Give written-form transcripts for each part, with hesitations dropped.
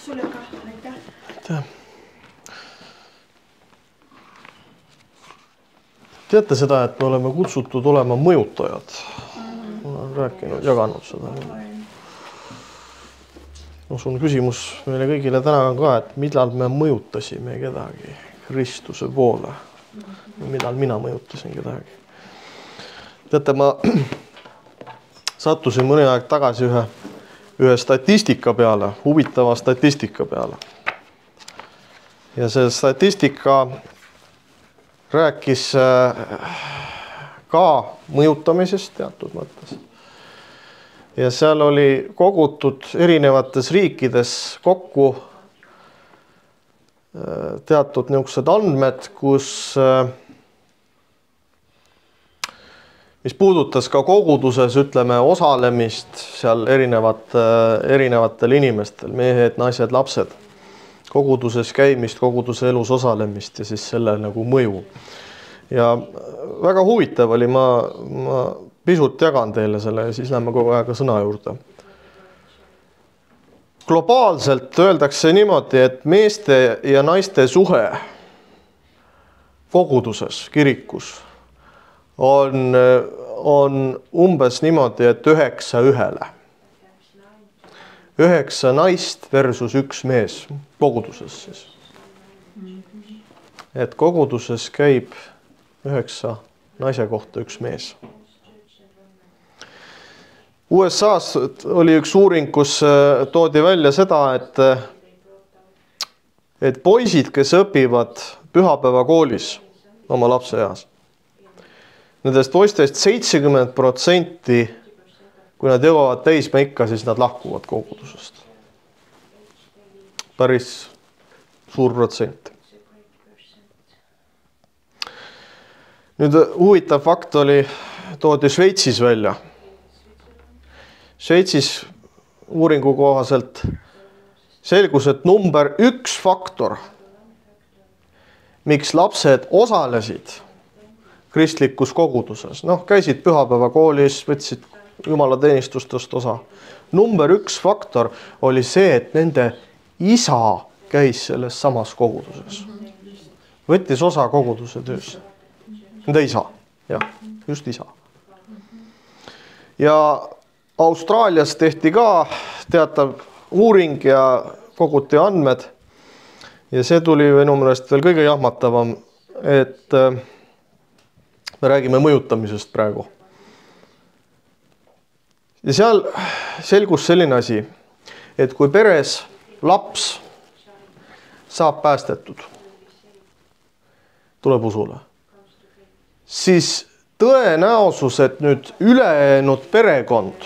sulle ka, aitäh. Teate seda, et me oleme kutsutud olema mõjutajad. Ma olen rääkinud, jaganud seda. Usun küsimus meile kõigile täna on ka, et millal me mõjutasime kedagi Kristuse poole. Millal mina mõjutasin kedagi. Teate, ma sattusin mõni aeg tagasi ühe statistika peale, huvitava statistika peale. Ja see statistika rääkis ka mõjutamisest teatud mõttes. Ja seal oli kogutud erinevates riikides kokku teatud niisugused andmed, mis puudutas ka koguduses, ütleme, osalemist seal erinevatel inimestel, mehed, naised, lapsed, koguduses käimist, koguduse elus osalemist ja siis selle nagu mõju. Ja väga huvitav oli, ma pisut jagan teile selle ja siis lähme kogu aega sõna juurde. Globaalselt öeldakse niimoodi, et meeste ja naiste suhe koguduses, kirikus on umbes niimoodi, et 9:1. 9 naist versus 1 mees koguduses siis. Et koguduses käib 9 naise kohta 1 mees. USA's oli üks uuring, kus toodi välja seda, et poisid, kes õpivad pühapäevakoolis oma lapseeas, nendest poistest 70%, kui nad jõuavad täismeikka, siis nad lahkuvad kogudusest. Päris suur protsent. Nüüd huvitav fakt toodi Šveitsis välja. Šveitsis uuringu kohaselt selgus, et number 1 faktor, miks lapsed osalesid kristlikus koguduses, käisid pühapäevakoolis, võtsid jumalateenistustest osa. Number 1 faktor oli see, et nende isa käis selles samas koguduses. Võttis osa koguduse töös. Nende isa, jah, just isa. Ja Austraalias tehti ka teatav uuring ja koguti andmed. Ja see tuli minu meelest veel kõige jahmatavam, et me räägime mõjutamisest praegu. Ja seal selgus selline asi, et kui peres laps saab päästetud, tuleb usule, siis tõenäosus, et nüüd ülejäänud perekond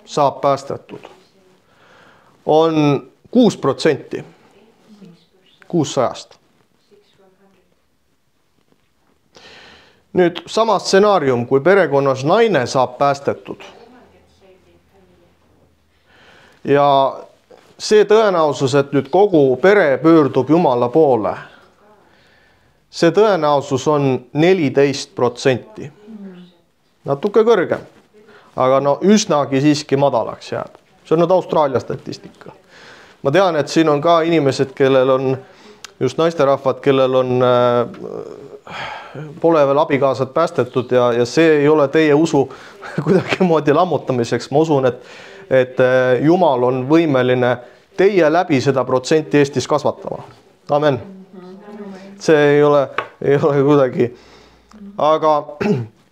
saab päästetud, on 6%. 600. Nüüd sama stsenaarium, kui perekonnas naine saab päästetud. Ja see tõenäosus, et nüüd kogu pere pöördub Jumala poole, see tõenäosus on 14%. Natuke kõrgem, aga üsnagi siiski madalaks jääb. See on nüüd Austraalia statistika. Ma tean, et siin on ka inimesed, kellel on, just naisterahvad, kellel on, pole veel abikaasad päästetud ja see ei ole teie usu kuidagi moodi lammutamiseks. Ma usun, et Jumal on võimeline teie läbi seda protsenti Eestis kasvatama. Amen. See ei ole kuidagi. Aga,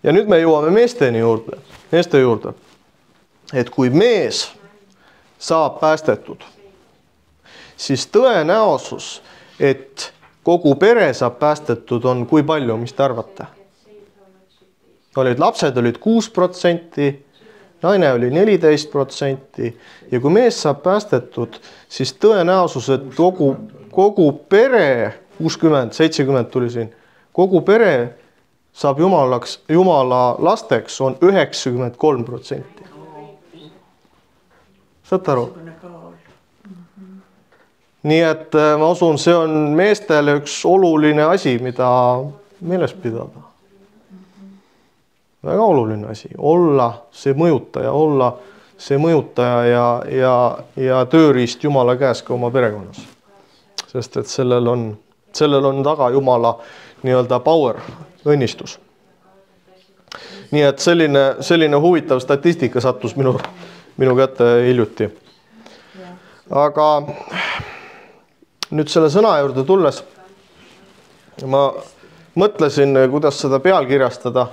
ja nüüd me jõuame meeste juurde. Et kui mees saab päästetud, siis tõenäosus, et kogu pere saab päästetud on kui palju, mis te arvate? Lapsed olid 6%, naine oli 14% ja kui mees saab päästetud, siis tõenäosus, et kogu pere, 60-70 tuli siin, kogu pere saab Jumala lasteks on 93%. Saate aru? Nii et ma usun, see on meestele üks oluline asi, mida meeles pidada. Väga oluline asi, olla see mõjutaja, olla see mõjutaja ja tööriist Jumala käes ka oma perekonnas. Sest et sellel on taga Jumala nii-öelda power, õnnistus. Nii et selline huvitav statistika sattus minu kätte hiljuti. Aga nüüd selle sõna juurde tulles ma mõtlesin, kuidas seda pealkirjastada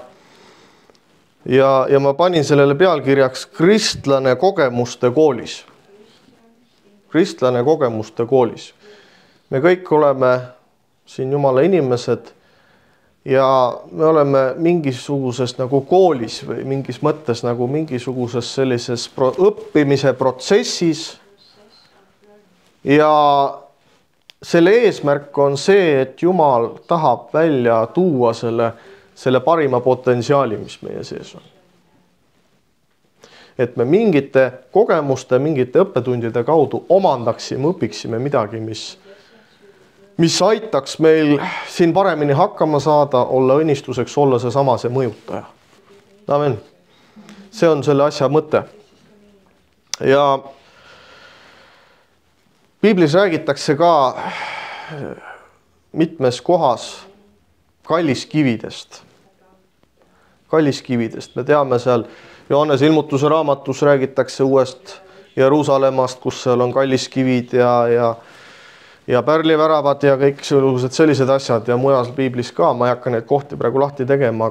ja ma panin sellele pealkirjaks kristlane kogemuste koolis. Kristlane kogemuste koolis. Me kõik oleme siin Jumala inimesed ja me oleme mingisuguses nagu koolis või mingis mõttes nagu mingisuguses sellises õppimise protsessis ja selle eesmärk on see, et Jumal tahab välja tuua selle parima potentsiaali, mis meie sees on. Et me mingite kogemuste, mingite õppetundide kaudu omandaksime, õpiksime midagi, mis aitaks meil siin paremini hakkama saada, olla õnnistuseks, olla see mõjutaja. Amen. See on selle asja mõte. Ja Piiblis räägitakse ka mitmes kohas kalliskividest. Kalliskividest. Me teame seal Johannese ilmutuse raamatus räägitakse uuest Jeruusalemmast, kus seal on kalliskivid ja pärliväravad ja kõik sellised asjad ja mujal Piiblis ka. Ma ei hakka neid kohti praegu lahti tegema,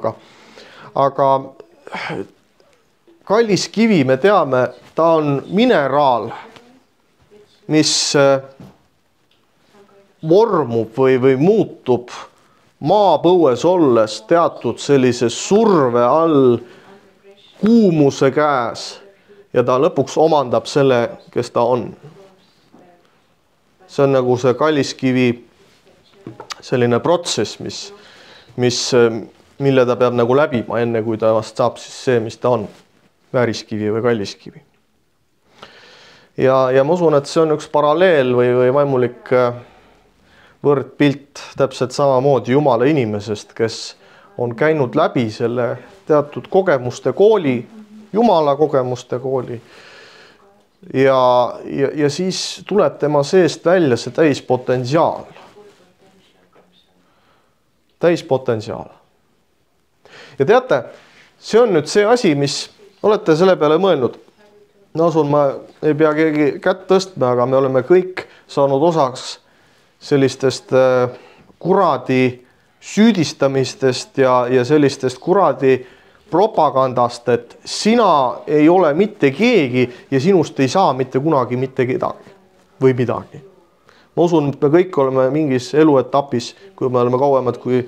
aga kalliskivi, me teame, ta on mineraal, mis vormub või muutub maapõues olles teatud sellise surve all, kuumuse käes ja ta lõpuks omandab selle, kes ta on. See on nagu see kalliskivi selline protsess, mille ta peab nagu läbima, enne kui ta vast saab siis see, mis ta on, vääriskivi või kalliskivi. Ja ma usun, et see on üks paralleel või vaimulik võrdpilt täpselt samamoodi Jumala inimesest, kes on käinud läbi selle teatud kogemuste kooli, Jumala kogemuste kooli. Ja siis tuleb tema seest välja see täispotentsiaal. Täispotentsiaal. Ja teate, see on nüüd see asi, mis olete selle peale mõelnud. Ma usun, ma ei pea keegi kätt tõstma, aga me oleme kõik saanud osaks sellistest kuradi süüdistamistest ja sellistest kuradi propagandast, et sina ei ole mitte keegi ja sinust ei saa mitte kunagi mitte kedagi või midagi. Ma usun, et me kõik oleme mingis eluetapis, kui me oleme kauemad kui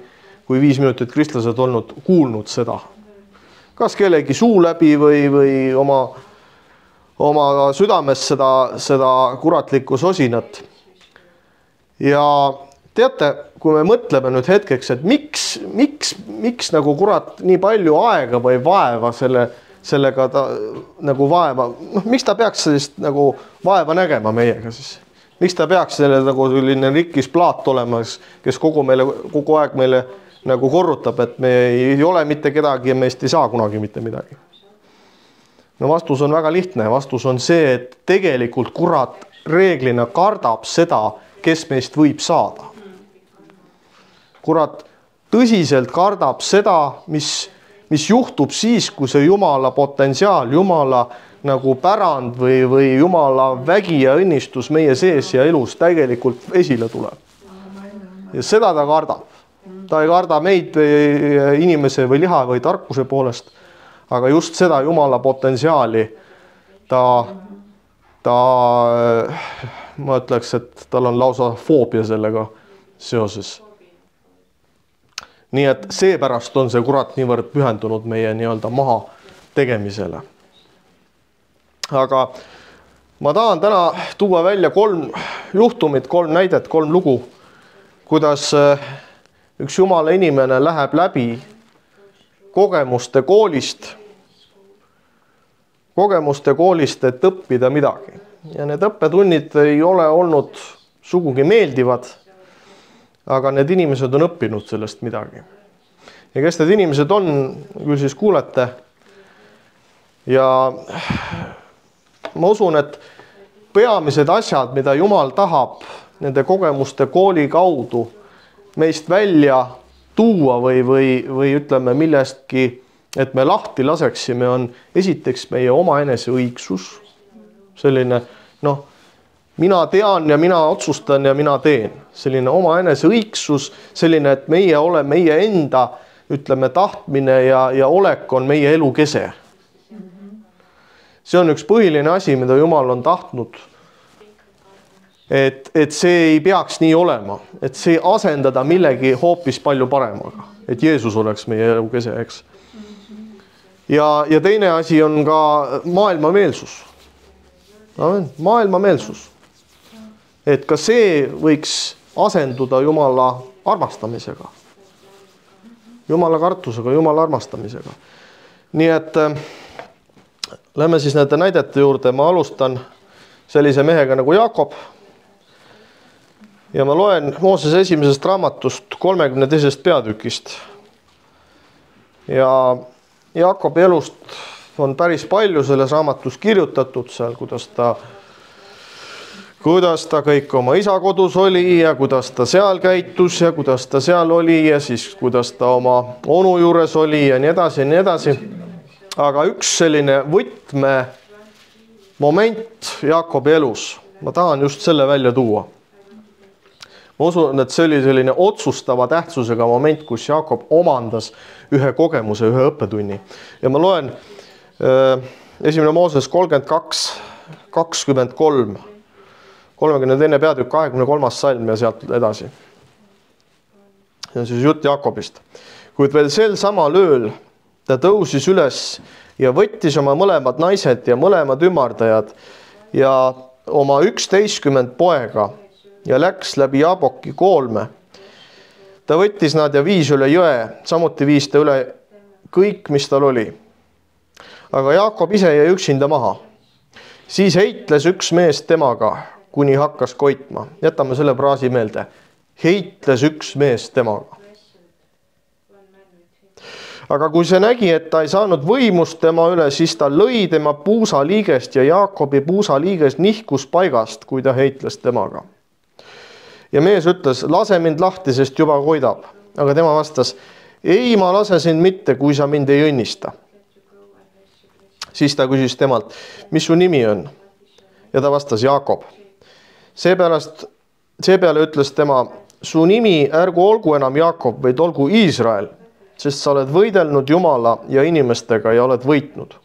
5 minutit kristlased olnud, kuulnud seda. Kas kellegi suu läbi või oma südames seda kuratlikku sosinat. Ja teate, kui me mõtleme nüüd hetkeks, et miks nagu kurat nii palju aega või vaeva sellega ta nagu vaeva, miks ta peaks sellist nagu vaeva nägema meiega siis? Miks ta peaks selle nagu selline rikkis plaat olema, kes kogu aeg meile nagu korrutab, et me ei ole mitte kedagi ja meist ei saa kunagi mitte midagi? No vastus on väga lihtne. Vastus on see, et tegelikult kurat reeglina kardab seda, kes meist võib saada. Kurat tõsiselt kardab seda, mis juhtub siis, kui see Jumala potentsiaal, Jumala nagu pärand või Jumala vägi ja õnnistus meie sees ja elus tegelikult esile tuleb. Ja seda ta kardab. Ta ei karda meid inimese või liha või tarkuse poolest, aga just seda Jumala potentsiaali ma ütleks, et tal on lausa foobia sellega seoses. Nii et seepärast on see kurat niivõrd pühendunud meie nii-öelda maha tegemisele. Aga ma tahan täna tuua välja 3 juhtumit, 3 näidet, 3 lugu, kuidas üks Jumala inimene läheb läbi kogemuste koolist, et õppida midagi. Ja need õppetunnid ei ole olnud sugugi meeldivad, aga need inimesed on õppinud sellest midagi. Ja kes need inimesed on, küll siis kuulete. Ja ma usun, et peamised asjad, mida Jumal tahab nende kogemuste kooli kaudu meist välja tuua või ütleme millestki, et me lahti laseksime, on esiteks meie omaenese õigsus. Selline, mina tean ja mina otsustan ja mina teen. Selline omaenese õigsus, selline, et meie enda, ütleme, tahtmine ja olek on meie elu kese. See on üks põhiline asi, mida Jumal on tahtnud. Et see ei peaks nii olema, et see asendada millegi hoopis palju paremaga, et Jeesus oleks meie elu kese, eks. Ja teine asi on ka maailmameelsus. Maailmameelsus. Et ka see võiks asenduda Jumala armastamisega. Jumala kartusega, Jumala armastamisega. Nii et lähme siis nende näidete juurde. Ma alustan sellise mehega nagu Jaakob. Ja ma loen Moosese esimesest raamatust 32. peatükist. Ja Jaakobi elust on päris palju selles raamatus kirjutatud seal, kuidas ta kõik oma isa kodus oli ja kuidas ta seal käitus ja kuidas ta seal oli ja siis kuidas ta oma onu juures oli ja nii edasi ja nii edasi. Aga üks selline võtme moment Jaakobi elus, ma tahan just selle välja tuua. Ma usun, et see oli selline otsustava tähtsusega moment, kus Jaakob omandas ühe kogemuse, ühe õppetunni. Ja ma loen 1. Mooses 32, 23, 32. peatükk, 23. salm ja sealt edasi. See on siis jutt Jaakobist. Kuid veel sel sama lööl ta tõusis üles ja võttis oma mõlemad naised ja mõlemad ümardajad ja oma 11 poega ja läks läbi Jaaboki koolme. Ta võttis nad ja viis üle jõe, samuti viis ta üle kõik, mis tal oli. Aga Jaakob ise jäi üksinda maha. Siis heitles üks mees temaga, kuni hakkas koitma. Jätame selle fraasi meelde. Heitles üks mees temaga. Aga kui see nägi, et ta ei saanud võimust tema üle, siis ta lõi tema puusaliigest ja Jaakobi puusaliiges nihkus paigast, kui ta heitles temaga. Ja mees ütles, lase mind lahti, sest juba koidab. Aga tema vastas, ei, ma lase sind mitte, kui sa mind ei õnnista. Siis ta küsis temalt, mis su nimi on? Ja ta vastas, Jaakob. Seepeale ütles tema, su nimi ärgu olgu enam Jaakob, vaid olgu Iisrael, sest sa oled võidelnud Jumala ja inimestega ja oled võitnud.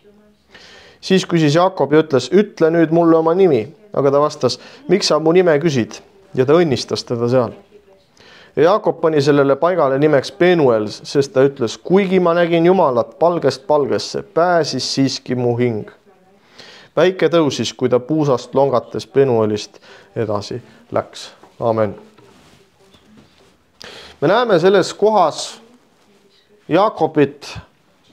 Siis küsis Jaakob ja ütles, ütle nüüd mulle oma nimi. Aga ta vastas, miks sa mu nime küsid? Ja ta õnnistas teda seal. Ja Jaakob pani sellele paigale nimeks Penuel, sest ta ütles, kuigi ma nägin Jumalat palgest palgesse, pääsis siiski mu hing. Päike tõusis, kui ta puusast longates Penuelist edasi läks. Amen. Me näeme selles kohas Jaakobit,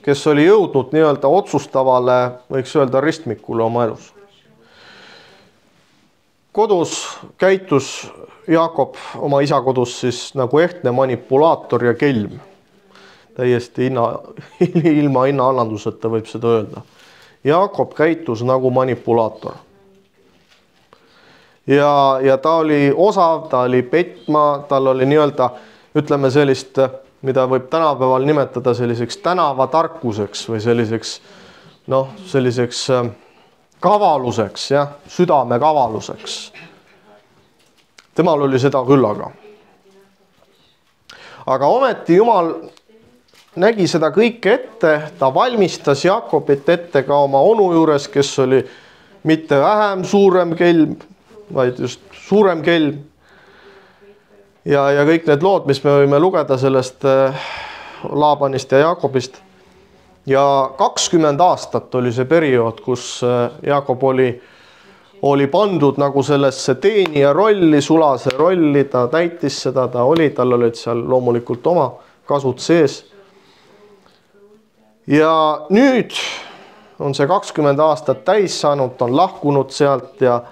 kes oli jõudnud nii-öelda otsustavale, võiks öelda ristmikule oma elus. Kodus käitus Jaakob oma isa kodus siis nagu ehtne manipulaator ja kelm. Täiesti ilma hinnaalanduseta võib seda öelda. Jaakob käitus nagu manipulaator. Ja ta oli osav, ta oli petma, tal oli nii-öelda, ütleme sellist, mida võib tänapäeval nimetada selliseks tänavatarkuseks või selliseks kavaluseks, jah, südame kavaluseks. Temal oli seda küllaga. Aga ometi Jumal nägi seda kõike ette, ta valmistas Jaakobit ette ka oma onu juures, kes oli mitte vähem suurem kelm, vaid just suurem kelm. Ja kõik need lood, mis me võime lugeda sellest Laabanist ja Jaakobist. Ja 20 aastat oli see periood, kus Jaakob oli pandud nagu sellesse teenija rolli, sulase rolli, ta täitis seda, tal olid seal loomulikult oma kasud sees. Ja nüüd on see 20 aastat täis saanud, ta on lahkunud sealt ja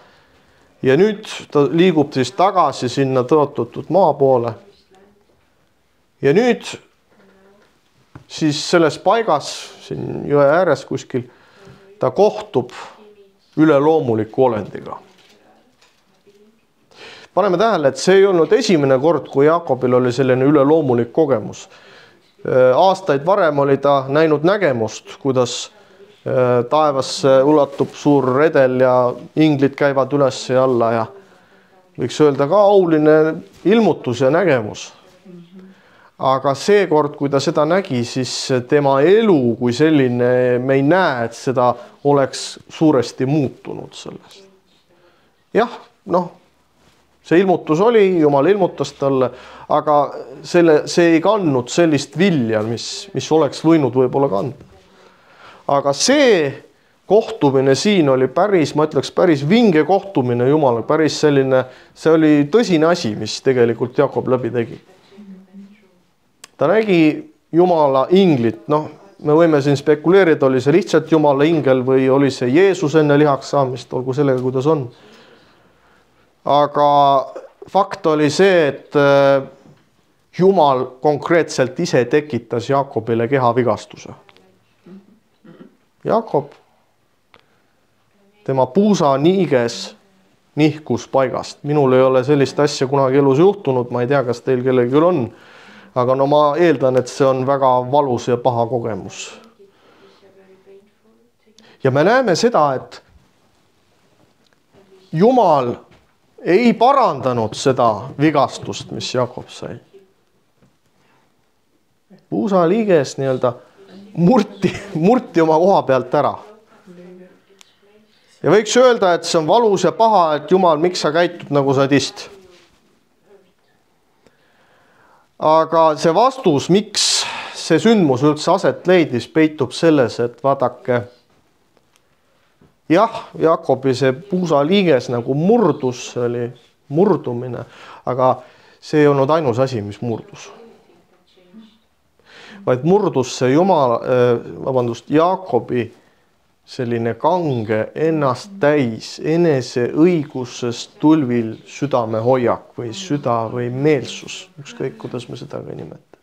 nüüd ta liigub siis tagasi sinna tõotatud maa poole. Ja nüüd siis selles paigas, siin jõe ääres kuskil, ta kohtub üleloomuliku olendiga. Paneme tähele, et see ei olnud esimene kord, kui Jaakobil oli selline üleloomulik kogemus. Aastaid varem oli ta näinud nägemust, kuidas taevasse ulatub suur redel ja inglid käivad üles ja alla ja võiks öelda ka auline ilmutus ja nägemus. Aga seekord, kui ta seda nägi, siis tema elu kui selline, me ei näe, et seda oleks suuresti muutunud sellest. Jah, see ilmutus oli, Jumal ilmutas talle, aga see ei kandnud sellist vilja, mis oleks võinud võib-olla kanda. Aga see kohtumine siin oli ma ütleks päris vinge kohtumine Jumala, päris selline, see oli tõsine asi, mis tegelikult Jaakob läbi tegi. Ta nägi Jumala inglit, me võime siin spekuleerida, oli see lihtsalt Jumala ingel või oli see Jeesus enne lihaks saamist, olgu sellega, kuidas on. Aga fakt oli see, et Jumal konkreetselt ise tekitas Jaakobile kehavigastuse. Jaakob, tema puusaniiges nihkus paigast. Minul ei ole sellist asja kunagi elus juhtunud, ma ei tea, kas teil kellelgi on, aga ma eeldan, et see on väga valus ja paha kogemus. Ja me näeme seda, et Jumal ei parandanud seda vigastust, mis Jaakob sai. Puusaliiges murti oma koha pealt ära. Ja võiks öelda, et see on valus ja paha, et Jumal, miks sa käitud nagu sadist. Aga see vastus, miks see sündmus üldse aset leidis, peitub selles, et vaadake, jah, Jaakobi see puusaliiges nagu murdus, see oli murdumine, aga see ei olnud ainus asi, mis murdus. Vaid murdus see Jaakobi selline kange ennast täis, enese õigusest tulvil südame hoiak või süda või meelsus, ükskõik kuidas me seda ka nimeta.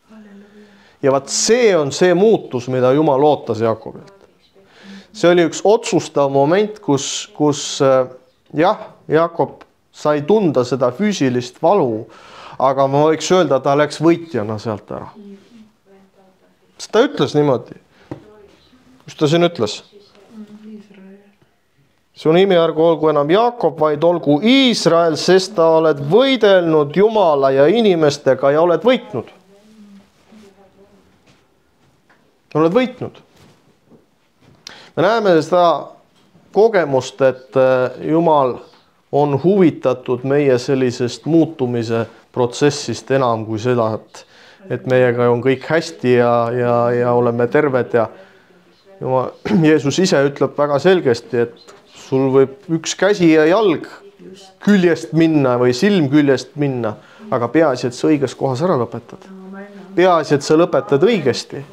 Ja vaat see on see muutus, mida Jumal ootas Jaakobilt. See oli üks otsustav moment, kus Jaakob sai tunda seda füüsilist valu, aga ma võiks öelda, ta läks võitjana sealt ära. Ta ütles niimoodi. Kus ta siin ütles? Su nimi ärgu olgu enam Jaakob, vaid olgu Iisrael, sest ta oled võidelnud Jumala ja inimestega ja oled võitnud. Oled võitnud. Me näeme seda kogemust, et Jumal on huvitatud meie sellisest muutumise protsessist enam kui seda, et meiega on kõik hästi ja oleme terved ja Jeesus ise ütleb väga selgesti, et sul võib üks käsi ja jalg küljest minna või silm küljest minna, aga peaasi, et sa õiges kohas ära lõpetad. Peaasi, et sa lõpetad õigesti.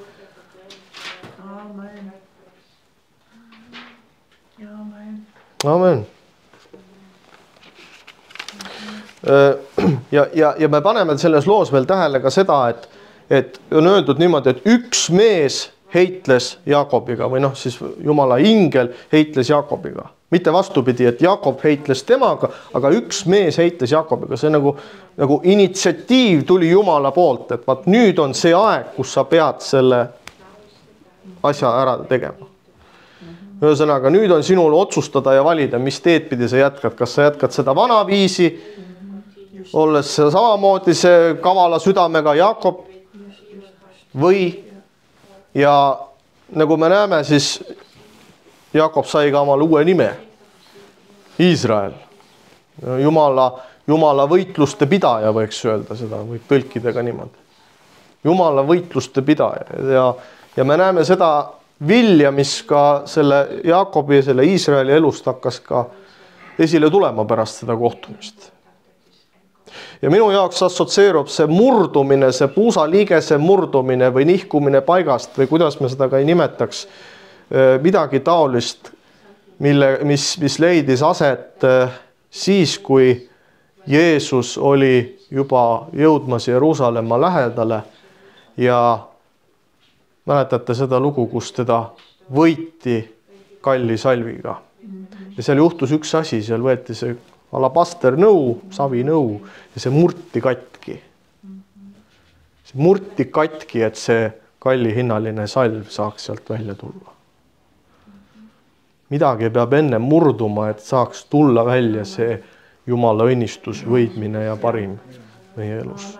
Amen. Ja me paneme selles loos veel tähele ka seda, et on öeldud niimoodi, et üks mees heitles Jaakobiga või siis Jumala ingel heitles Jaakobiga. Mitte vastupidi, et Jaakob heitles temaga, aga üks mees heitles Jaakobiga. See nagu initsiatiiv tuli Jumala poolt, et vaat nüüd on see aeg, kus sa pead selle asja ära tegema. Ühesõnaga, nüüd on sinul otsustada ja valida, mis teed pidi sa jätkad. Kas sa jätkad seda vana viisi, olles samamoodi see kavala südamega Jaakob või ja nagu me näeme, siis Jaakob sai ka omal uue nime, Iisrael. Jumala võitluste pidaja võiks öelda, seda võib tõlkida ka niimoodi. Jumala võitluste pidaja ja me näeme seda vilja, mis ka selle Jaakobi ja selle Iisraeli elust hakkas ka esile tulema pärast seda kohtumist. Ja minu jaoks assotsieerub see murdumine, see puusaliigese murdumine või nihkumine paigast või kuidas me seda ka ei nimetaks, midagi taolist, mis leidis aset siis, kui Jeesus oli juba jõudmas Jeruusalemma lähedale ja mäletate seda lugu, kus teda võiti kalli salviga. Ja seal juhtus üks asi, seal võeti see alabasternõu, savinõu ja see murti katki. See murti katki, et see kallihinnaline salv saaks sealt välja tulla. Midagi peab enne murduma, et saaks tulla välja see Jumala õnnistus, võidmine ja parim meie elus.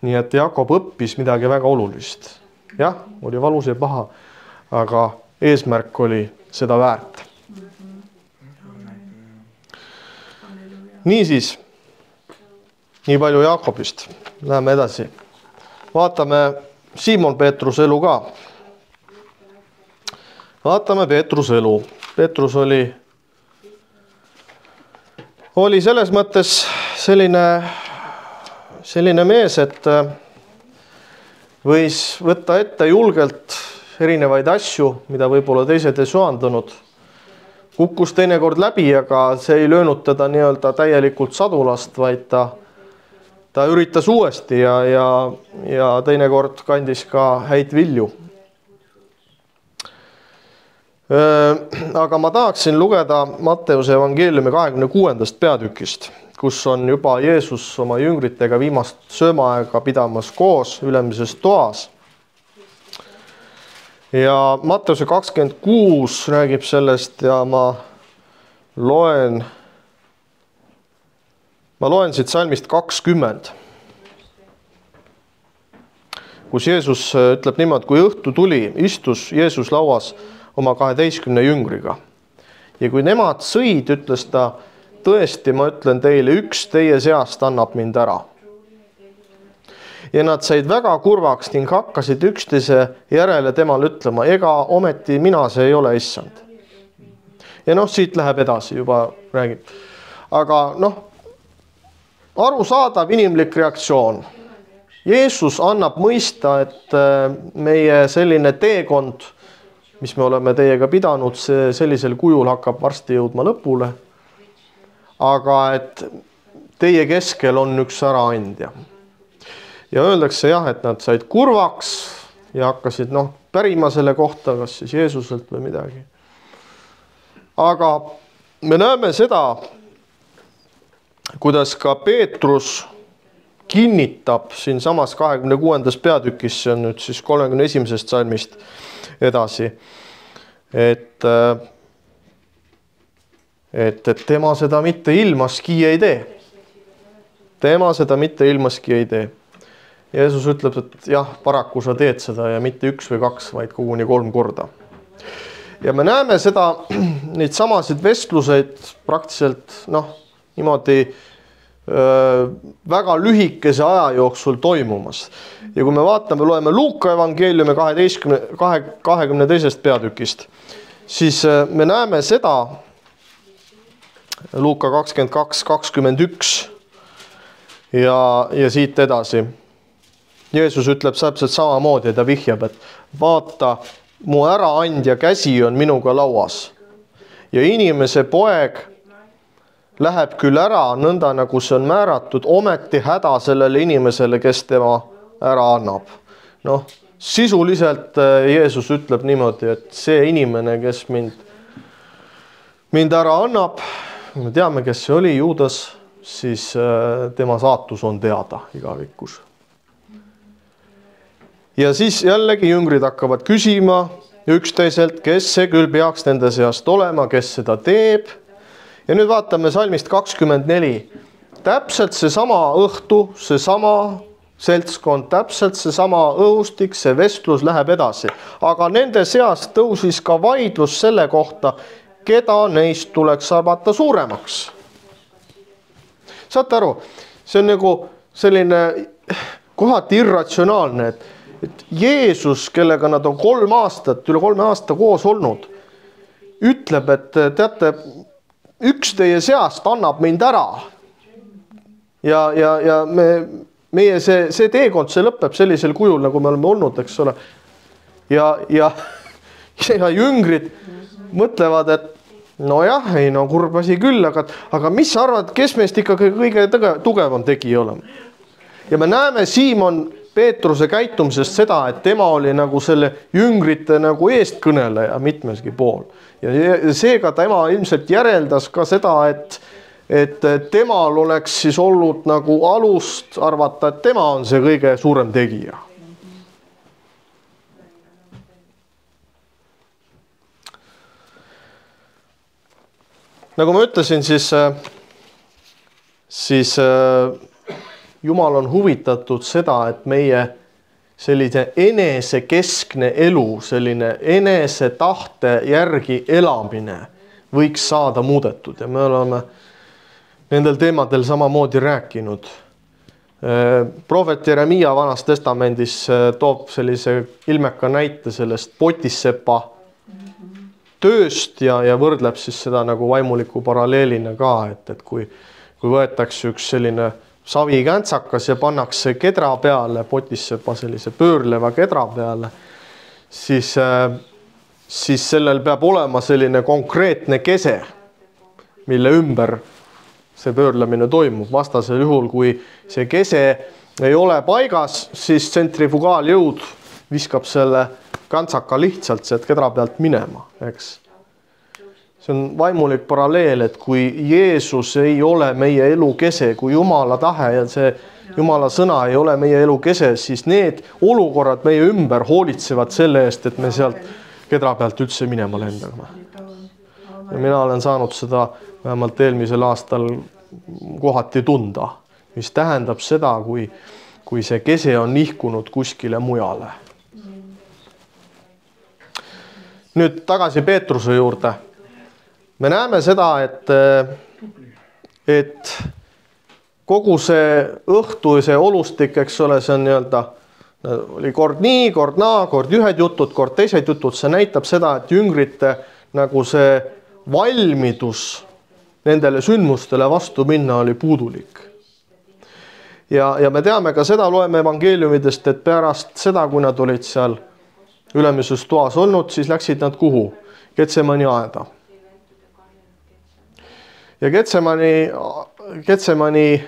Nii et Jakob õppis midagi väga olulist. Jah, oli valus ja paha, aga eesmärk oli seda väärt. Niisiis, nii palju Jakobist. Läheme edasi. Vaatame Simon Peetruse elu ka. Vaatame Peetruse elu. Peetrus oli selles mõttes selline mees, et võis võtta ette julgelt erinevaid asju, mida võib-olla teised ei soandunud. Kukkus teinekord läbi, aga see ei löönud teda nii-öelda täielikult sadulast, vaid ta üritas uuesti ja teinekord kandis ka häid vilju. Aga ma tahaksin lugeda Matteuse evangeeliumi 26. peatükist, kus on juba Jeesus oma jüngritega viimast söömaaega pidamas koos ülemises toas. Ja Matteuse 26 räägib sellest ja ma loen siit salmist 20, kus Jeesus ütleb niimoodi, kui õhtu tuli, istus Jeesus lauas oma 12 jüngriga. Ja kui nemad sõid, ütles ta, tõesti, ma ütlen teile, üks teie seast annab mind ära. Ja nad said väga kurvaks ning hakkasid üksteise järele temal ütlema, ega ometi mina see ei ole, issand. Ja siit läheb edasi, juba räägib. Aga arusaadav inimlik reaktsioon. Jeesus annab mõista, et meie selline teekond, mis me oleme teiega pidanud, see sellisel kujul hakkab varsti jõudma lõpule. Aga et teie keskel on üks äraandja. Ja öeldakse jah, et nad said kurvaks ja hakkasid pärima selle kohta, kas siis Jeesuselt või midagi. Aga me näeme seda, kuidas ka Peetrus kinnitab siin samas 26. peatükis, see on nüüd siis 31. salmist edasi, et tema seda mitte ilmaski ei tee. Tema seda mitte ilmaski ei tee. Jeesus ütleb, et jah, paraku sa teed seda ja mitte 1 või 2, vaid koguni 3 korda. Ja me näeme seda, neid samasid vestluseid praktiliselt niimoodi väga lühikese aja jooksul toimumas. Ja kui me vaatame, loeme Luuka evangeeliumi 22. peatükist, siis me näeme seda, Luuka 22:21 ja siit edasi. Jeesus ütleb täpselt samamoodi ja ta vihjab, et vaata, mu äraandja käsi on minuga lauas ja inimese poeg läheb küll ära nõnda, nagu see on määratud, ometi häda sellele inimesele, kes tema ära annab. Sisuliselt Jeesus ütleb niimoodi, et see inimene, kes mind ära annab, me teame, kes see oli, Juudas, siis tema saatus on teada igavikus. Ja siis jällegi jüngrid hakkavad küsima üksteiselt, kes see küll peaks nende seast olema, kes seda teeb. Ja nüüd vaatame salmist 24. Täpselt seesama õhtu, seesama seltskond, täpselt seesama õhustik, see vestlus läheb edasi. Aga nende seast tõusis ka vaidlus selle kohta, keda neist tuleks arvata suuremaks. Saate aru, see on nagu selline kohati irratsionaalne, et Jeesus, kellega nad on 3 aastat, üle 3 aasta koos olnud, ütleb, et teate, üks teie seast annab mind ära. Ja meie see teekond, see lõpeb sellisel kujul, nagu me oleme olnud, eks ole. Ja jüngrid mõtlevad, et kurb asi küll, aga mis sa arvad, kes meist ikkagi kõige tugevam tegi olema? Ja me näeme, Siimon Peetruse käitumisest seda, et tema oli nagu selle jüngrite nagu eestkõneleja mitmeski pool. Ja seega tema ilmselt järeldas ka seda, et temal oleks siis olnud nagu alust arvata, et tema on see kõige suurem tegija. Nagu ma ütlesin, siis Jumal on huvitatud seda, et meie selline enesekeskne elu, selline enese tahte järgi elamine võiks saada muudetud ja me oleme nendel teemadel samamoodi rääkinud. Prohvet Jeremia Vanas Testamendis toob sellise ilmeka näite sellest potissepa tööst ja võrdleb siis seda nagu vaimuliku paralleelina ka, et kui võetakse üks selline savikäntsakas ja pannakse kedra peale, potissepa sellise pöörleva kedra peale, siis sellel peab olema selline konkreetne kese, mille ümber see pöörlemine toimub. Vastasel juhul, kui see kese ei ole paigas, siis tsentrifugaaljõud viskab selle kantsaka lihtsalt sealt kedra pealt minema, eks. See on vaimulik paralleel, et kui Jeesus ei ole meie elu kese, kui Jumala tahe ja see Jumala sõna ei ole meie elu kese, siis need olukorrad meie ümber hoolitsevad selle eest, et me sealt kedra pealt üldse minema lendame. Ja mina olen saanud seda vähemalt eelmisel aastal kohati tunda, mis tähendab seda, kui see kese on nihkunud kuskile mujale. Nüüd tagasi Peetruse juurde. Me näeme seda, et kogu see õhtu ja see olustik, eks ole, see on nii-öelda, oli kord nii, kord naa, kord ühed jutud, kord teised jutud. See näitab seda, et jüngrite nagu see valmidus nendele sündmustele vastu minna oli puudulik. Ja me teame ka seda, loeme evangeeliumidest, et pärast seda, kui nad olid seal ülemises toas olnud, siis läksid nad kuhu? Getsemani aeda. Ja Getsemani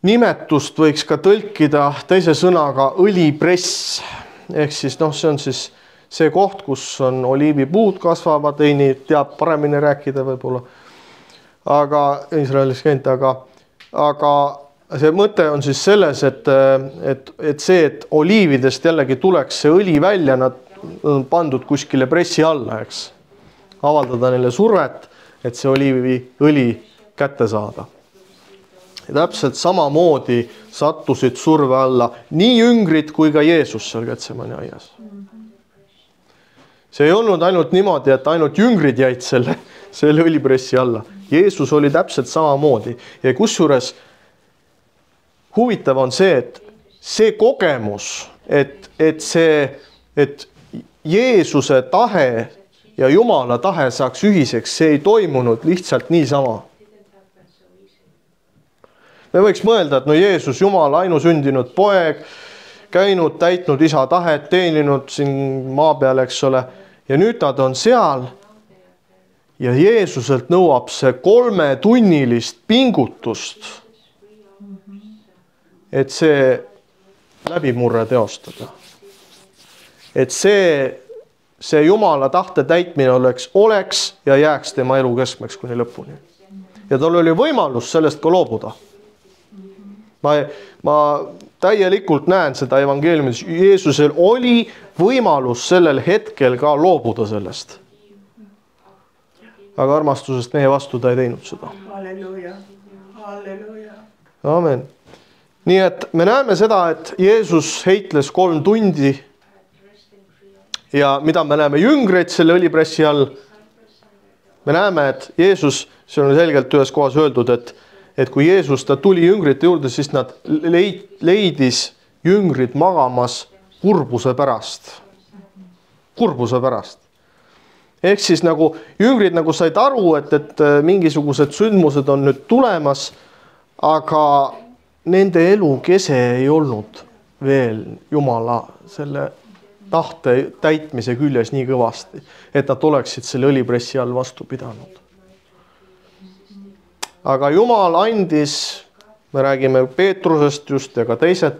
nimetust võiks ka tõlkida teise sõnaga õlipress. Ehk siis see on siis see koht, kus on oliivipuud kasvavad, Heini teab paremini rääkida võib-olla, aga Iisraelis käinud, aga see mõte on siis selles, et see, et oliividest jällegi tuleks see õli välja, nad on pandud kuskile pressi alla, eks. Avaldada neile survet, et see oliiviõli kätte saada. Ja täpselt samamoodi sattusid surve alla nii jüngrid kui ka Jeesus seal Getsemani aias. See ei olnud ainult niimoodi, et ainult jüngrid jäid selle õlipressi alla. Jeesus oli täpselt samamoodi ja kusjuures huvitav on see, et see kogemus, et Jeesuse tahe ja Jumala tahe saaks ühiseks, see ei toimunud lihtsalt niisama. Me võiks mõelda, et Jeesus, Jumala ainusündinud poeg, käinud, täitnud isa tahet, teeninud siin maa peal, eks ole, ja nüüd ta on seal ja Jeesuselt nõuab see 3-tunnilist pingutust, et see läbimurre teostada. Et see Jumala tahte täitmine oleks ja jääks tema elu keskmeks kuni lõpuni. Ja tal oli võimalus sellest ka loobuda. Ma täielikult näen seda evangeeliumis. Jeesusel oli võimalus sellel hetkel ka loobuda sellest. Aga armastusest meie vastu ta ei teinud seda. Halleluja. Halleluja. Amen. Nii et me näeme seda, et Jeesus heitles 3 tundi ja mida me näeme jüngreid selle õlipressi all. Me näeme, et Jeesus, see on selgelt ühes kohas öeldud, et kui Jeesus ta tuli jüngrite juurde, siis nad leidis jüngrid magamas kurbuse pärast. Kurbuse pärast. Ehk siis nagu jüngrid nagu said aru, et mingisugused sündmused on nüüd tulemas, aga nende elu kese ei olnud veel Jumala selle tahte täitmise küljes nii kõvasti, et nad oleksid selle õlipressi all vastu pidanud. Aga Jumal andis me räägime Peetrusest just ja ka teised,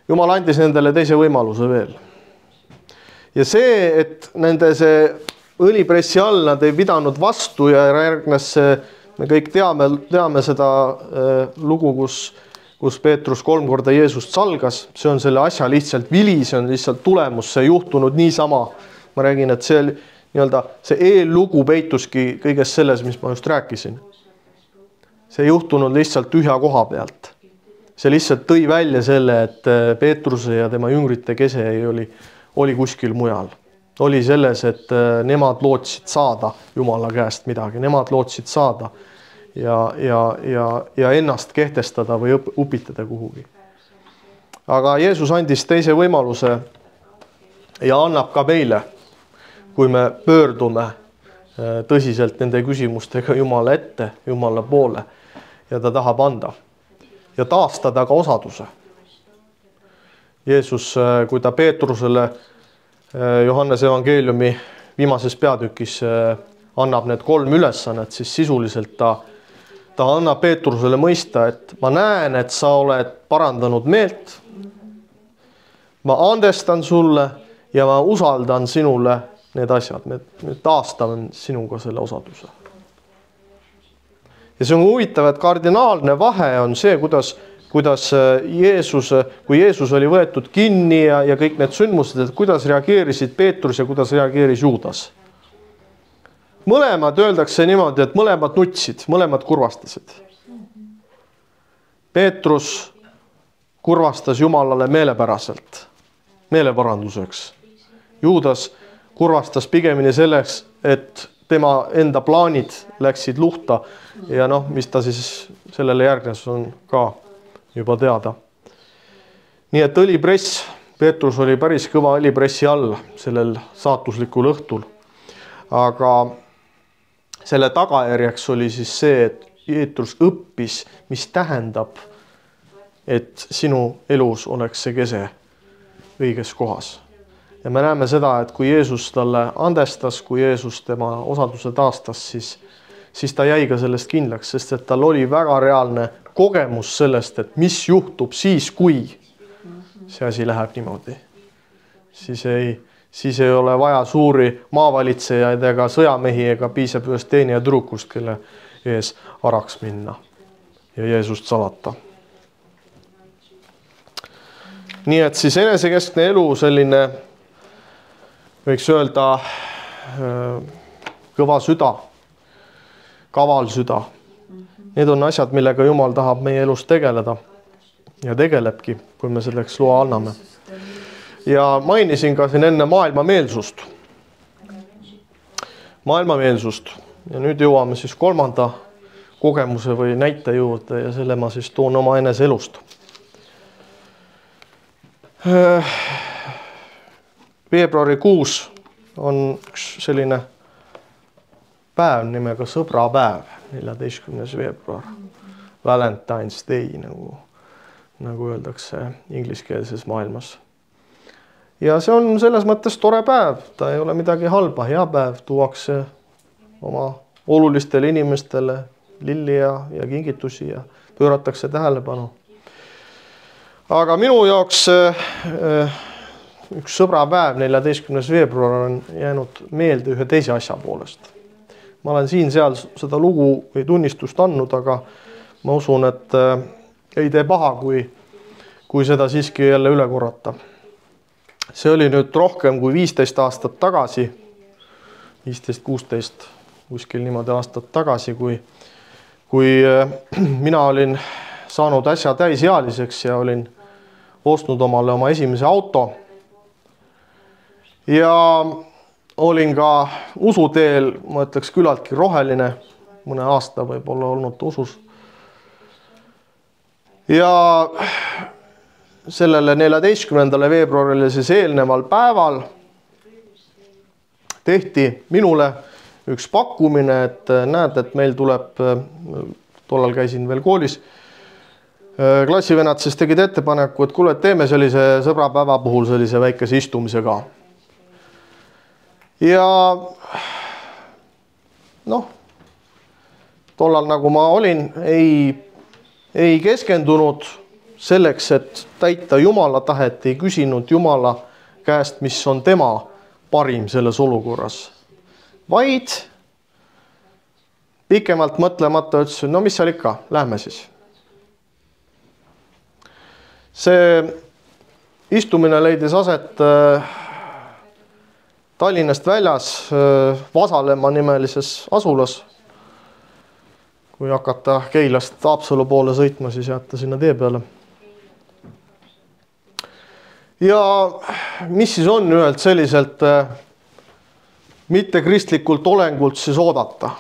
Jumal andis nendele teise võimaluse veel. Ja see, et nende see õlipressi all nad ei pidanud vastu ja järgnes see, me kõik teame seda lugu, kus Peetrus 3 korda Jeesust salgas, see on selle asja lihtsalt vili, see on lihtsalt tulemus, see juhtunud niisama. Ma räägin, et see nii-öelda see eellugu peituski kõiges selles, mis ma just rääkisin. See juhtunud lihtsalt tühja koha pealt. See lihtsalt tõi välja selle, et Peetruse ja tema jüngrite kese oli kuskil mujal. Oli selles, et nemad lootsid saada Jumala käest midagi, nemad lootsid saada ja ennast kehtestada või upitada kuhugi. Aga Jeesus andis teise võimaluse ja annab ka meile, kui me pöördume tõsiselt nende küsimustega Jumala ette, Jumala poole ja ta tahab anda ja taastada ka osaduse. Jeesus, kui ta Peetrusele Johannese evangeeliumi viimases peatükis annab need 3 ülesannet, siis sisuliselt ta annab Peetrusele mõista, et ma näen, et sa oled parandanud meelt, ma andestan sulle ja ma usaldan sinule need asjad, me taastame sinuga selle osaduse. Ja see on huvitav, et kardinaalne vahe on see, kuidas kui Jeesus oli võetud kinni ja kõik need sündmused, et kuidas reageerisid Peetrus ja kuidas reageeris Juudas. Mõlemad öeldakse niimoodi, et mõlemad nutsid, mõlemad kurvastasid. Peetrus kurvastas Jumalale meelepäraselt, meeleparanduseks. Juudas kurvastas pigemini selleks, et tema enda plaanid läksid luhta ja mis ta siis sellele järgnes on ka juba teada. Nii et õlipress, Peetrus oli päris kõva õlipressi all sellel saatuslikul õhtul. Aga selle tagajärjeks oli siis see, et Peetrus õppis, mis tähendab, et sinu elus oleks see kese õiges kohas. Ja me näeme seda, et kui Jeesus talle andestas, kui Jeesus tema osaduse taastas, siis ta jäi ka sellest kindlaks, sest et tal oli väga reaalne kogemus sellest, et mis juhtub siis, kui see asi läheb niimoodi. Siis ei ole vaja suuri maavalitsejaid ega sõjamehi ega piisab ühest teenija tüdrukust, kelle ees araks minna ja Jeesust salata. Nii et siis enesekeskne elu selline, võiks öelda, kõva süda, kaval süda. Need on asjad, millega Jumal tahab meie elus tegeleda ja tegelebki, kui me selleks loa anname. Ja mainisin ka siin enne maailmameelsust. Maailmameelsust. Ja nüüd jõuame siis 3. kogemuse või näite juurde ja selle ma siis toon oma enese elust. Veebruarikuus on üks selline päev nimega sõbrapäev, 14. veebruar, Valentine's Day, nagu öeldakse ingliskeelses maailmas. Ja see on selles mõttes tore päev, ta ei ole midagi halba, hea päev, tuuakse oma olulistele inimestele lilli ja kingitusi ja pööratakse tähelepanu. Aga minu jaoks üks sõbrapäev, 14. veebruar on jäänud meelde ühe teise asja poolest. Ma olen siin-seal seda lugu või tunnistust andnud, aga ma usun, et ei tee paha, kui seda siiski jälle üle korrata. See oli nüüd rohkem kui 15 aastat tagasi, 15-16 kuskil niimoodi aastat tagasi, kui mina olin saanud äsja täisealiseks ja olin ostnud omale oma esimese auto. Ja olin ka usuteel, ma ütleks küllaltki roheline, mõne aasta võib-olla olnud usus. Ja sellele 14. veebruarile siis eelneval päeval tehti minule üks pakkumine, et näed, et meil tuleb, tollal käisin veel koolis, klassivennad siis tegid ettepaneku, et kuule, teeme sellise sõbrapäeva puhul sellise väikese istumise ka. Ja tollal nagu ma olin, ei keskendunud selleks, et täita Jumala tahet, ei küsinud Jumala käest, mis on tema parim selles olukorras, vaid pikemalt mõtlemata ütles, no mis seal ikka, lähme siis. See istumine leidis aset Tallinnast väljas Vasalemma nimelises asulas. Kui hakata Keilast Haapsalu poole sõitma, siis jääte sinna tee peale. Ja mis siis on ühelt selliselt mittekristlikult olengult siis oodata?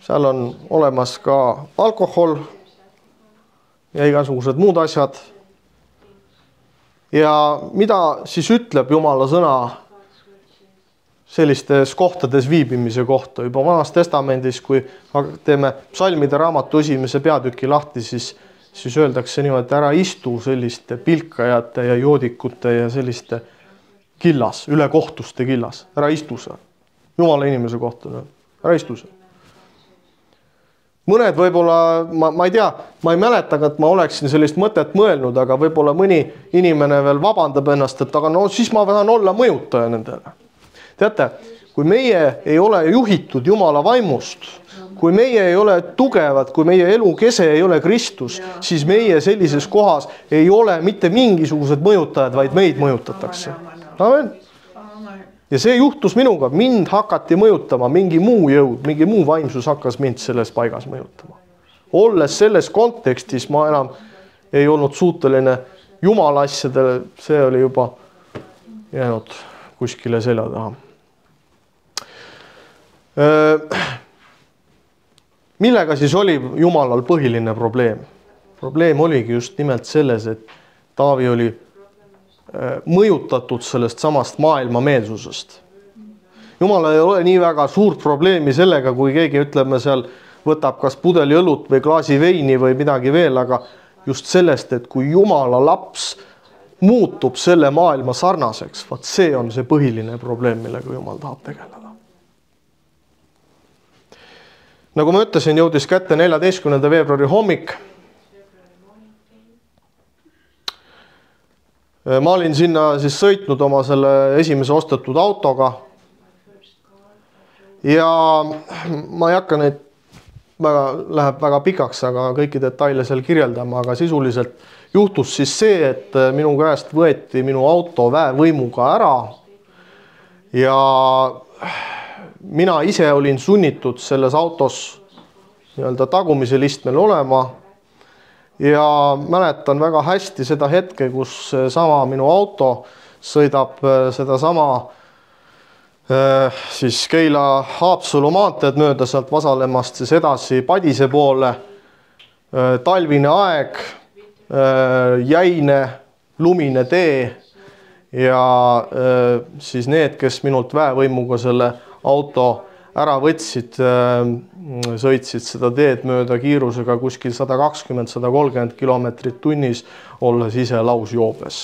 Seal on olemas ka alkohol ja igasugused muud asjad. Ja mida siis ütleb Jumala sõna sellistes kohtades viibimise kohta? Juba Vanas Testamendis, kui teeme psalmide raamatu 1. peatüki lahti, siis öeldakse niimoodi, et ära istu selliste pilkajate ja joodikute ja selliste killas, ülekohtuste killas. Ära istu seal. Jumala inimese kohta. Ära istu seal. Mõned võib-olla, ma ei tea, ma ei mäleta, et ma oleksin sellist mõtet mõelnud, aga võib-olla mõni inimene veel vabandab ennast, et aga no siis ma tahan olla mõjutaja nendele. Teate, kui meie ei ole juhitud Jumala vaimust, kui meie ei ole tugevad, kui meie elu kese ei ole Kristus, siis meie sellises kohas ei ole mitte mingisugused mõjutajad, vaid meid mõjutatakse. Amen. Ja see juhtus minuga, mind hakati mõjutama, mingi muu jõud, mingi muu vaimsus hakkas mind selles paigas mõjutama. Olles selles kontekstis ma enam ei olnud suuteline Jumala asjadele, see oli juba jäänud kuskile selja taha. Millega siis oli Jumalal põhiline probleem? Probleem oligi just nimelt selles, et Taavi oli mõjutatud sellest samast maailma meelsusest. Jumal ei ole nii väga suurt probleemi sellega, kui keegi ütleme seal võtab kas pudeli õlut või klaasi veini või midagi veel, aga just sellest, et kui Jumala laps muutub selle maailma sarnaseks, vaat see on see põhiline probleem, millega Jumal tahab tegeleda. Nagu ma ütlesin, jõudis kätte 14. veebruari hommik. Ma olin sinna siis sõitnud oma selle esimese ostetud autoga ja ma ei hakka neid, läheb väga pikaks, aga kõiki detaile seal kirjeldama, aga sisuliselt juhtus siis see, et minu käest võeti minu auto väevõimuga ära ja mina ise olin sunnitud selles autos nii-öelda tagumisel istmel olema. Ja mäletan väga hästi seda hetke, kus sama minu auto sõidab seda sama siis Keila Haapsalu maanteed mööda sealt Vasalemmast siis edasi Padise poole. Talvine aeg, jäine, lumine tee ja siis need, kes minult väevõimuga selle auto ära võtsid, sõitsid seda teed mööda kiirusega kuskil 120-130 kilomeetrit tunnis, olles ise lausjoobes.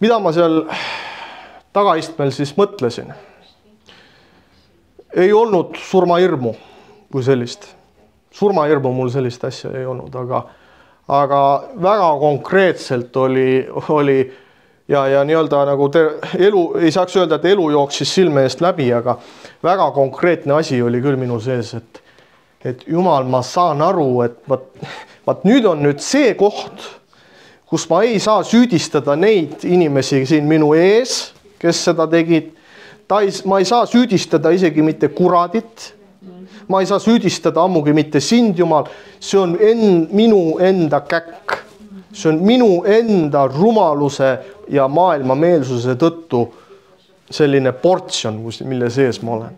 Mida ma seal tagaistmel siis mõtlesin? Ei olnud surmahirmu kui sellist. Surmahirmu mul sellist asja ei olnud, aga väga konkreetselt oli ja nii-öelda nagu elu, ei saaks öelda, et elu jooksis silme eest läbi, aga väga konkreetne asi oli küll minu sees, et Jumal, ma saan aru, et vaat nüüd on nüüd see koht, kus ma ei saa süüdistada neid inimesi siin minu ees, kes seda tegid. Ma ei saa süüdistada isegi mitte kuradit. Ma ei saa süüdistada ammugi mitte sind, Jumal. See on minu enda käkk. See on minu enda rumaluse ja maailma meelsuse tõttu selline portsjon, mille sees ma olen.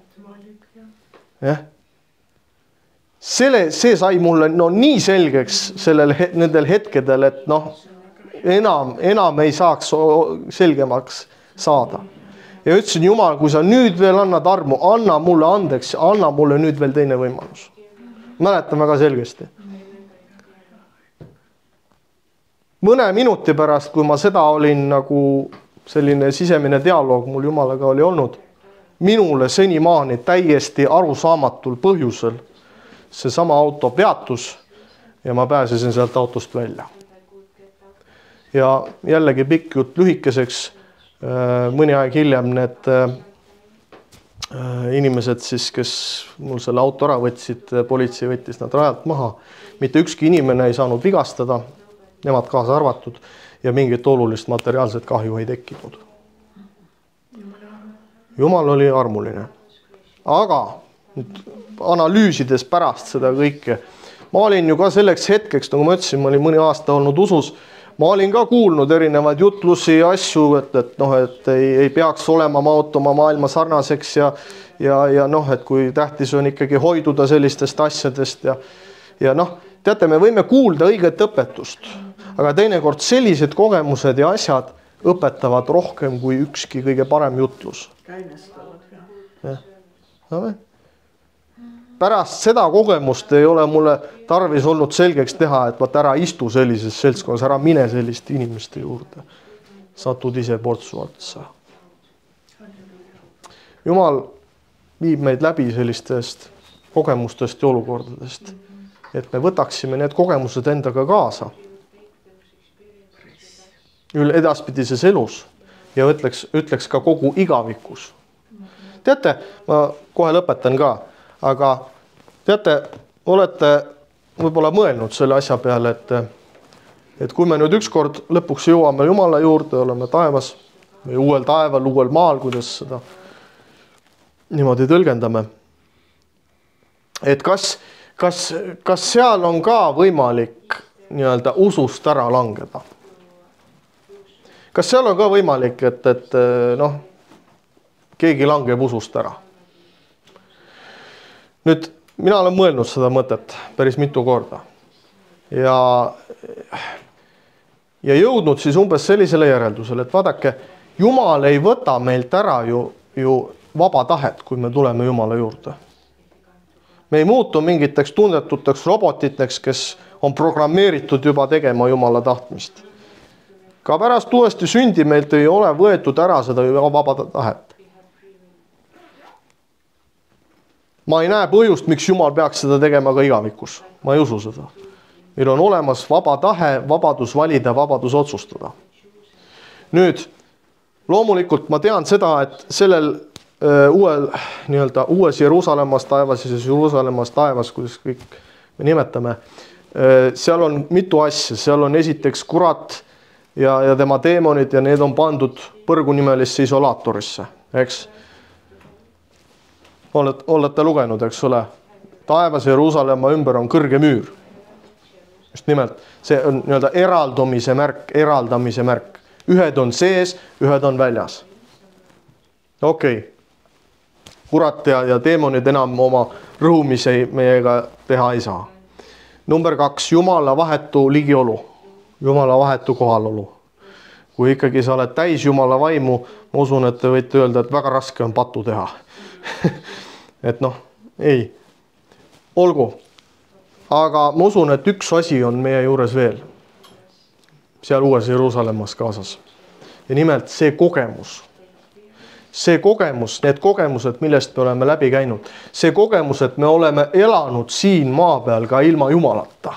See sai mulle nii selgeks nendel hetkedel, et enam ei saaks selgemaks saada. Ja ütlesin, Jumal, kui sa nüüd veel annad armu, anna mulle andeks, anna mulle nüüd veel teine võimalus. Mäletan väga selgesti. Mõne minuti pärast, kui ma seda olin nagu selline sisemine dialoog mul Jumalaga oli olnud, minule senimaani täiesti arusaamatul põhjusel seesama auto peatus ja ma pääsesin sealt autost välja. Ja jällegi pikk jutt lühikeseks, mõni aeg hiljem need inimesed siis, kes mul selle auto ära võtsid, politsei võttis nad rajalt maha. Mitte ükski inimene ei saanud vigastada, nemad kaasa arvatud ja mingit olulist materiaalset kahju ei tekkinud. Jumal oli armuline. Aga analüüsides pärast seda kõike, ma olin ju ka selleks hetkeks, nagu ma ütlesin, ma olin mõni aasta olnud usus, ma olin ka kuulnud erinevaid jutlusi ja asju, et ei peaks olema maotuma maailma sarnaseks ja et kui tähtis on ikkagi hoiduda sellistest asjadest ja teate, me võime kuulda õiget õpetust, aga teinekord sellised kogemused ja asjad õpetavad rohkem kui ükski kõige parem jutlus. Pärast seda kogemust ei ole mulle tarvis olnud selgeks teha, et vaat ära istu sellises seltskonnas, ära mine selliste inimeste juurde. Satud ise portsu otsa. Jumal viib meid läbi sellistest kogemustest ja olukordadest, et me võtaksime need kogemused endaga kaasa edaspidises elus ja ütleks ka kogu igavikus. Teate, ma kohe lõpetan ka, aga teate, olete võib-olla mõelnud selle asja peale, et kui me nüüd ükskord lõpuks jõuame Jumala juurde, oleme taevas või uuel taeval, uuel maal, kuidas seda niimoodi tõlgendame, et kas seal on ka võimalik nii-öelda usust ära langeda? Kas seal on ka võimalik, et keegi langeb usust ära? Nüüd, mina olen mõelnud seda mõtet päris mitu korda ja jõudnud siis umbes sellisele järeldusele, et vaadake, Jumal ei võta meilt ära ju vaba tahet, kui me tuleme Jumala juurde. Me ei muutu mingiteks tundetuteks robotiteks, kes on programmeeritud juba tegema Jumala tahtmist. Ka pärast uuesti sündi meilt ei ole võetud ära seda vaba tahet. Ma ei näe põhjust, miks Jumal peaks seda tegema ka igavikus. Ma ei usu seda. Meil on olemas vaba tahe, vabadus valida, vabadus otsustada. Nüüd, loomulikult ma tean seda, et sellel uues Jeruusalemmas taevas ja Jeruusalemmas taevas, kuidas kõik me nimetame, seal on mitu asja. Seal on esiteks kurat ja tema teemonid ja need on pandud põrgunimelisse isolaatorisse, eks? Olete lugenud, eks ole, taevas ja Jeruusalemma ümber on kõrge müür. Just nimelt, see on nii-öelda eraldamise märk. Ühed on sees, ühed on väljas. Okei. Kurat ja teemonid enam oma rõhumisi meiega teha ei saa. Number 2, Jumala vahetu ligiolu. Jumala vahetu kohalolu. Kui ikkagi sa oled täis Jumala vaimu, ma usun, et te võite öelda, et väga raske on patu teha. Et ei. Olgu. Aga ma usun, et üks asi on meie juures veel. Seal uues Jeruusalemmas kaasas. Ja nimelt see kogemus. See kogemus, need kogemused, millest me oleme läbi käinud. See kogemus, et me oleme elanud siin maa peal ka ilma Jumalata.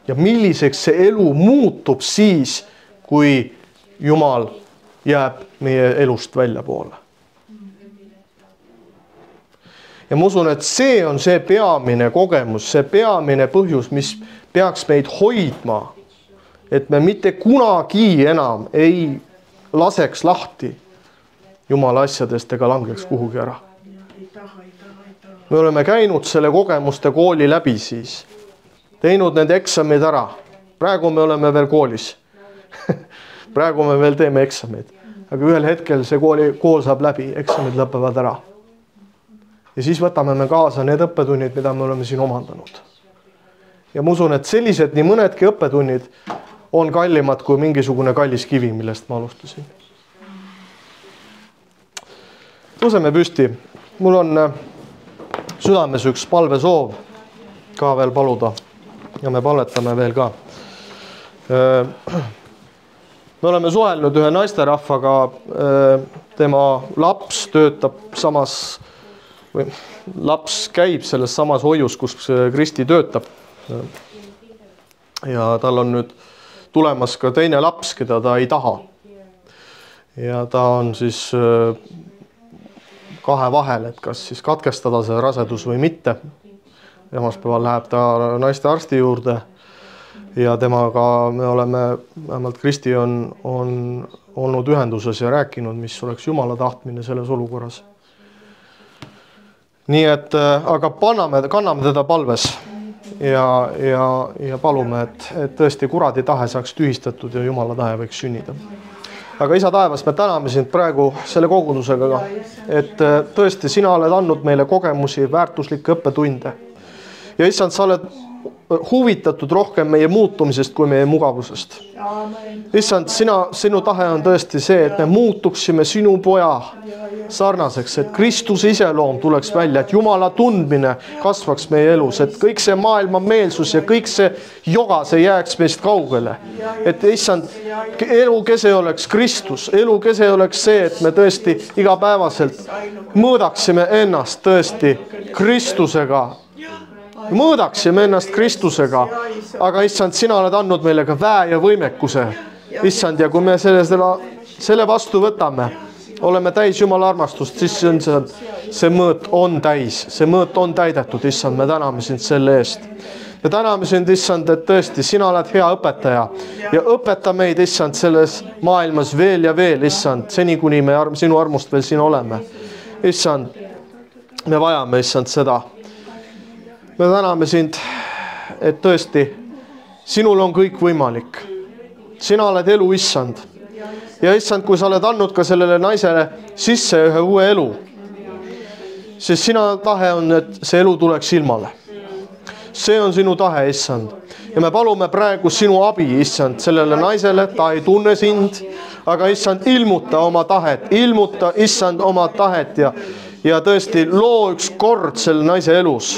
Ja milliseks see elu muutub siis, kui Jumal jääb meie elust välja poole. Ja ma usun, et see on see peamine kogemus, see peamine põhjus, mis peaks meid hoidma, et me mitte kunagi enam ei laseks lahti Jumala asjadest ega langeks kuhugi ära. Me oleme käinud selle kogemuste kooli läbi siis, teinud need eksamid ära. Praegu me oleme veel koolis. Praegu me veel teeme eksamid. Aga ühel hetkel see kool saab läbi, eksamid lõpevad ära. Ja siis võtame me kaasa need õppetunnid, mida me oleme siin omandanud. Ja ma usun, et sellised nii mõnedki õppetunnid on kallimad kui mingisugune kallis kivi, millest ma alustasin. Tõuseme püsti. Mul on südames üks palvesoov ka veel paluda ja me palvetame veel ka. Me oleme suhelnud ühe naisterahvaga, tema laps töötab samas või laps käib selles samas hoius, kus Kristi töötab. Ja tal on nüüd tulemas ka teine laps, keda ta ei taha. Ja ta on siis kahe vahel, et kas siis katkestada see rasedus või mitte. Esmaspäeval läheb ta naiste arsti juurde ja temaga me oleme, vähemalt Kristi on olnud ühenduses ja rääkinud, mis oleks Jumala tahtmine selles olukorras. Nii et, aga kanname teda palves ja palume, et tõesti kuradi tahe saaks tühistatud ja Jumala tahe võiks sünnida. Aga Isa taevas, me täname sind praegu selle kogudusega, et tõesti sina oled andnud meile kogemusi, väärtuslikke õppetunde. Ja issand, sa oled huvitatud rohkem meie muutumisest kui meie mugavusest. Issand, sinu tahe on tõesti see, et me muutuksime sinu poja sarnaseks, et Kristuse iseloom tuleks välja, et Jumala tundmine kasvaks meie elus, et kõik see maailma meelsus ja kõik see joga, see jääks meist kaugele. Et issand, elu kese oleks Kristus, elu kese oleks see, et me tõesti igapäevaselt mõõdaksime ennast tõesti Kristusega. Mõõdaksime ennast Kristusega, aga issand, sina oled andnud meile ka väe ja võimekuse. Issand, ja kui me selle vastu võtame, oleme täis Jumala armastust, siis see mõõt on täis, see mõõt on täidetud, issand, me täname sind selle eest. Me täname sind, issand, et tõesti, sina oled hea õpetaja ja õpeta meid, issand, selles maailmas veel ja veel, issand, seni kuni me sinu armust veel siin oleme. Issand, me vajame, issand, seda. Me täname sind, et tõesti, sinul on kõik võimalik. Sina oled elu, issand. Ja issand, kui sa oled andnud ka sellele naisele sisse ühe uue elu, siis sina tahe on, et see elu tuleks ilmale. See on sinu tahe, issand. Ja me palume praegu sinu abi, issand, sellele naisele, ta ei tunne sind, aga issand, ilmuta oma tahet, ilmuta, issand, oma tahet ja tõesti loo üks kord selle naise elus.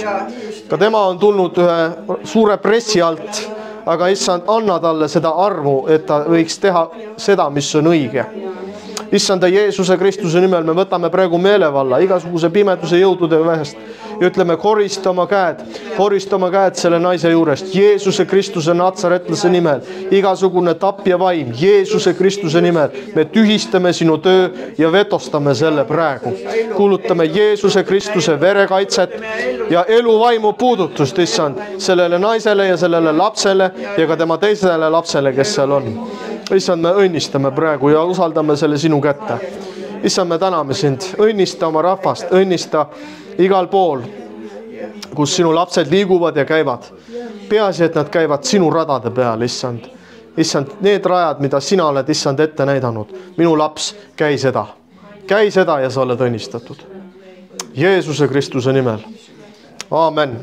Ka tema on tulnud ühe suure pressi alt, aga issand, anna talle seda arvu, et ta võiks teha seda, mis on õige. Issanda Jeesuse Kristuse nimel me võtame praegu meelevalla igasuguse pimeduse jõudude vähest ja ütleme, korista oma käed selle naise juurest. Jeesuse Kristuse natsaretlase nimel, igasugune tapja vaim, Jeesuse Kristuse nimel, me tühistame sinu töö ja vetostame selle praegu. Kuulutame Jeesuse Kristuse verekaitset ja eluvaimu puudutust, issand, sellele naisele ja sellele lapsele ja ka tema teisele lapsele, kes seal on. Issand, me õnnistame praegu ja usaldame selle sinu kätte. Issand, me täname sind, õnnista oma rahvast, õnnista igal pool, kus sinu lapsed liiguvad ja käivad. Peaasi, et nad käivad sinu radade peal, issand. Issand, need rajad, mida sina oled, issand, ette näidanud. Minu laps, käi seda ja sa oled õnnistatud. Jeesuse Kristuse nimel. Aamen.